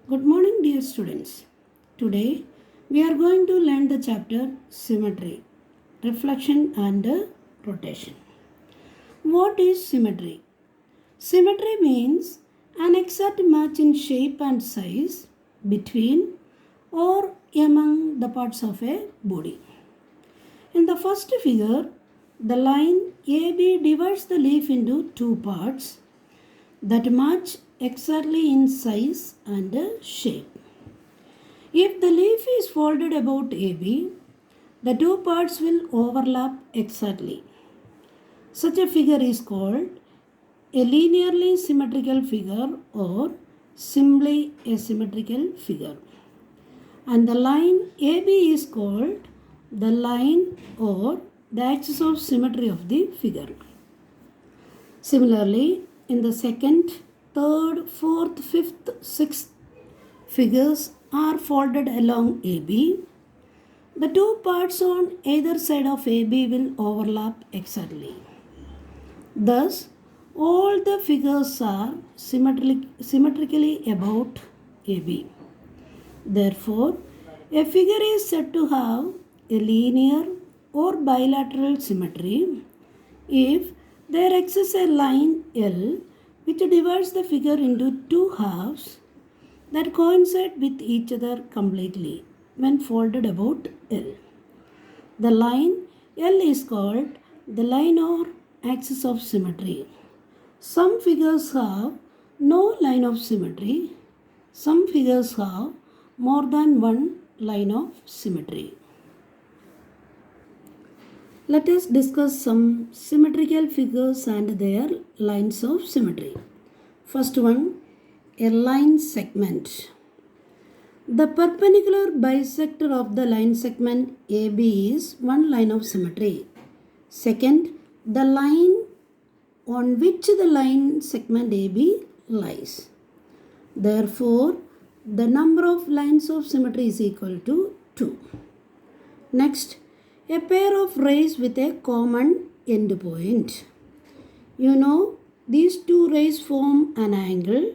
Good morning, dear students. Today we are going to learn the chapter Symmetry, Reflection and Rotation. What is symmetry? Symmetry means an exact match in shape and size between or among the parts of a body. In the first figure, the line AB divides the leaf into two parts that match exactly in size and shape. If the leaf is folded about AB, the two parts will overlap exactly. Such a figure is called a linearly symmetrical figure or simply a symmetrical figure. And the line AB is called the line or the axis of symmetry of the figure. Similarly, in the second, third, fourth, fifth, sixth figures are folded along AB. The two parts on either side of AB will overlap exactly. Thus, all the figures are symmetrically about AB. Therefore, a figure is said to have a linear or bilateral symmetry if there exists a line L which divides the figure into two halves that coincide with each other completely when folded about L. The line L is called the line or axis of symmetry. Some figures have no line of symmetry. Some figures have more than one line of symmetry. Let us discuss some symmetrical figures and their lines of symmetry. First one, a line segment. The perpendicular bisector of the line segment AB is one line of symmetry. Second, the line on which the line segment AB lies. Therefore, the number of lines of symmetry is equal to 2. Next, a pair of rays with a common endpoint. You know, these two rays form an angle.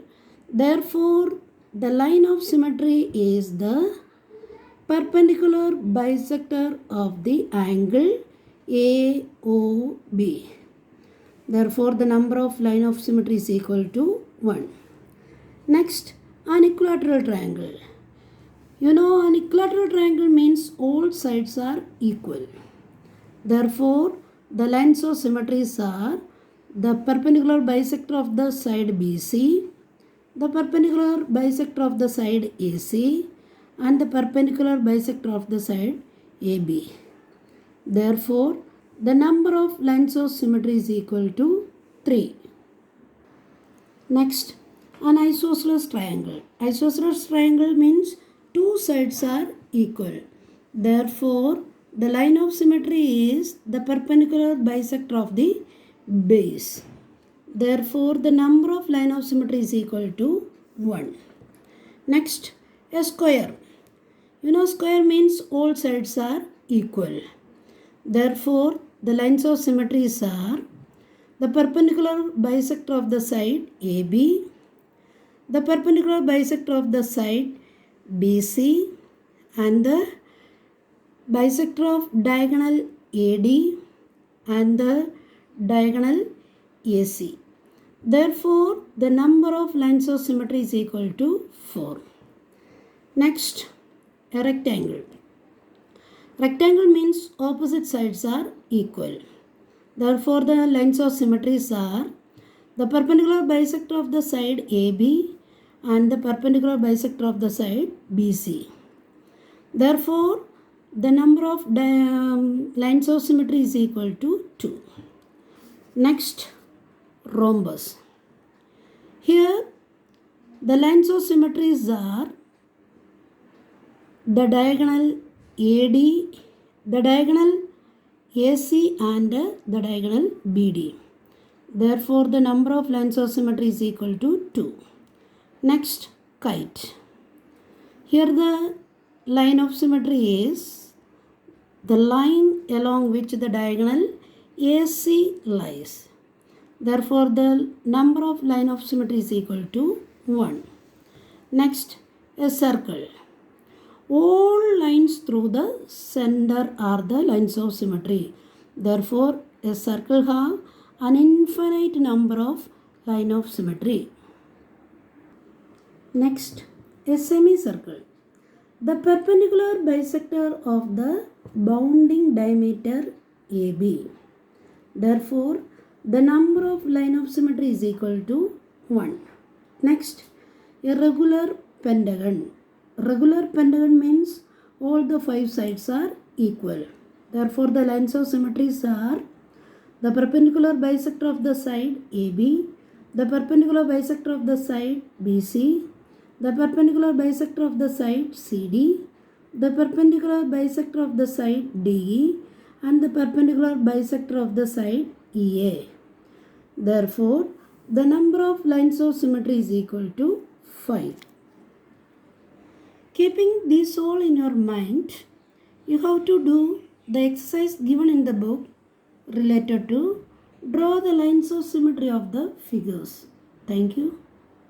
Therefore, the line of symmetry is the perpendicular bisector of the angle AOB. Therefore, the number of line of symmetry is equal to 1. Next, an equilateral triangle. You know, an equilateral triangle means all sides are equal. Therefore, the lines of symmetries are the perpendicular bisector of the side BC, the perpendicular bisector of the side AC, and the perpendicular bisector of the side AB. Therefore, the number of lines of symmetry is equal to 3. Next, an isosceles triangle. Isosceles triangle means two sides are equal. Therefore, the line of symmetry is the perpendicular bisector of the base. Therefore, the number of line of symmetry is equal to 1. Next, a square. You know, square means all sides are equal. Therefore, the lines of symmetries are the perpendicular bisector of the side AB, the perpendicular bisector of the side BC, and the bisector of diagonal AD and the diagonal AC. Therefore, the number of lines of symmetry is equal to 4. Next, a rectangle. Rectangle means opposite sides are equal. Therefore, the lines of symmetries are the perpendicular bisector of the side AB and the perpendicular bisector of the side BC. Therefore, the number of lines of symmetry is equal to 2. Next, rhombus. Here, the lines of symmetries are the diagonal AD, the diagonal AC and the diagonal BD. Therefore, the number of lines of symmetry is equal to 2. Next, kite. Here the line of symmetry is the line along which the diagonal AC lies. Therefore, the number of line of symmetry is equal to 1. Next, A circle. All lines through the center are the lines of symmetry. Therefore, a circle has an infinite number of lines of symmetry. Next, a semicircle. The perpendicular bisector of the bounding diameter AB. Therefore, the number of line of symmetry is equal to 1. Next, a regular pentagon. Regular pentagon means all the 5 sides are equal. Therefore, the lines of symmetries are the perpendicular bisector of the side AB, the perpendicular bisector of the side BC, the perpendicular bisector of the side CD, the perpendicular bisector of the side DE, and the perpendicular bisector of the side EA. Therefore, the number of lines of symmetry is equal to 5. Keeping this all in your mind, you have to do the exercise given in the book related to draw the lines of symmetry of the figures. Thank you.